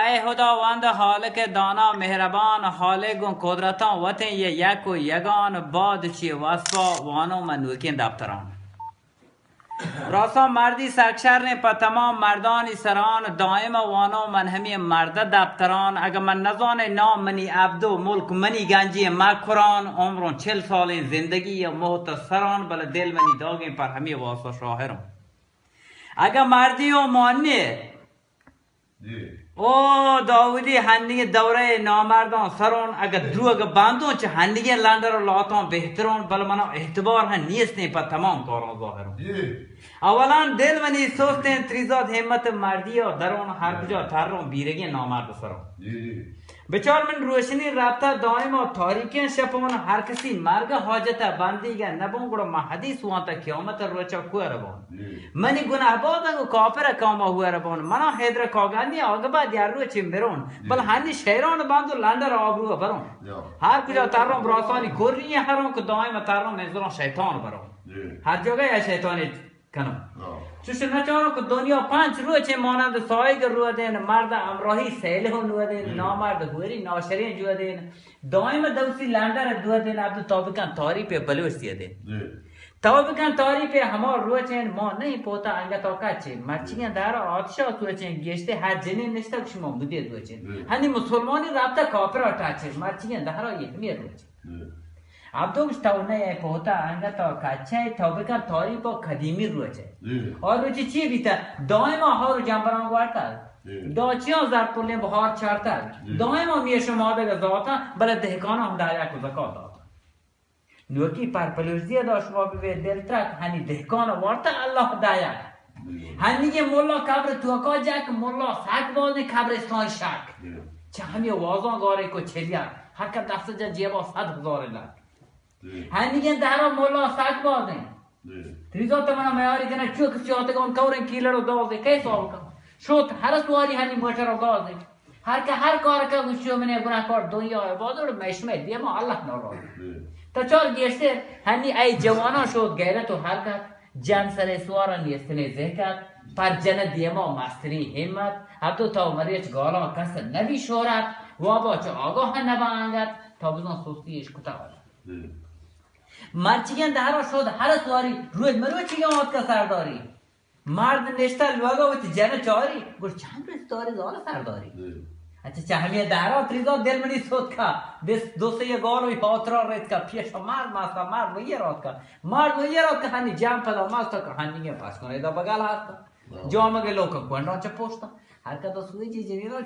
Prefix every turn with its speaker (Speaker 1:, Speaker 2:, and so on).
Speaker 1: ای خداوند خالق دانا مهربان خالق قدرتان وطن یک و یگان باد چی وصفا وانو منوکین دفتران راسا مردی سرکشر نے پا تمام مردانی سران دائم وانو من ہمی مرد دفتران اگر من نزان نام منی عبدو ملک منی گنجی مکران عمرون 40 سال زندگی محتصران بل دل منی داگیں پر ہمی واسطہ شاہرون اگر مردی و مانی او داودی هندگی دوره نامردان سرون اگر دروگ باندون چه هندگی لندر و لاتان بهترون بل منا اعتبار هم نیست نه پا تمام کاران ظاهرون اولا دل منی سوستین تریزاد همت مردی و درون هر کجا ترون بیرگی نامرد سرون بچار من روشنی رابطه دائم و تاریکین شپون هر کسی مرگ حاجت بندیگه نبون گوڑا ما حدیث وانتا قیامت روچا کوه ربون منی گناه بادن و کافر کاما ہوئے ربون منا حیدر کاغانی آگه بعد یار رو چیم برون بل هنی شیران باندو لندر آبرو برون هر کجا ترون براسانی گرنی هرون که دائم ترون منظرون شیطان برون هر جگه یا شیطانی کنم چوش نچارو که دنیا 5 روچه مانند سایگ رو دین مرد امراهی سیله هم رو دین نامرد گوری ناشرین جو دین دائم دوسی لندر دو دین عبد تابکن تاری پہ بلوچی دین تابکن تاری پہ ہمار روچین ما نہیں پوتا انگا توقع چه مرچیاں دارا آتشا سوچین گیشتے هر جنین نشتا کش ما بودی روچین هنی مسلمانی رابطه کافر آتا چه مرچیاں دارا یہ ہمی روچین عبدوش تاونه پوتا انگا تا کچه تابکن تاری پا قدیمی روچه اور روچه چی بیتا دائما ها رو جنبران گوارتل داچیان زرطولین بخار چرتل دائما میشم آده ذاتا بله دهکان هم در یک زکات داتا نوکی پرپلوزی داشت ما ببیر دل ترک هنی دهکان وارتا الله دایک هنی که مولا کبر توکا جک مولا سک بازی کبر اسلام شک چه همی وازان گاره کو چلیا هر که دست جا جیبا 100,000 لک هنگین دهرا مولا سگ بازن تریزات منا میاری کنه چو کسی آتے گون کورن کیلر رو دازه کیس آل کن شد هر سواری هنی موچر رو دازه هر کار که گوشیو منه گناه کار دنیا عباده رو مشمه دیما الله ناراض تا چار گیشته هنی ای جوانا شد غیرت و حرکت جن سر سوارا نیستنه ذکر پر جن دیما مستری همت حتی تا مریچ گالا کس نبی شورت وابا چه آگاه نبا انگت تا بزن سوستیش کتا مرچیان دهرا شد هر سواری روی مروچیان آت که سرداری مرد نشتا لوگا و جن چاری گوش چند روز داری زال سرداری اچھا چهمیه دهرا تریزا دل منی سود که دوسته یه گالوی پاترا رید که پیشا مرد ماستا مرد و یه راد که هنی جمع پدا ماستا که هنی گه پاس کنه دا بگل هستا جامعه لوکا کنران چه پوشتا هر که دا سوی چی جنینا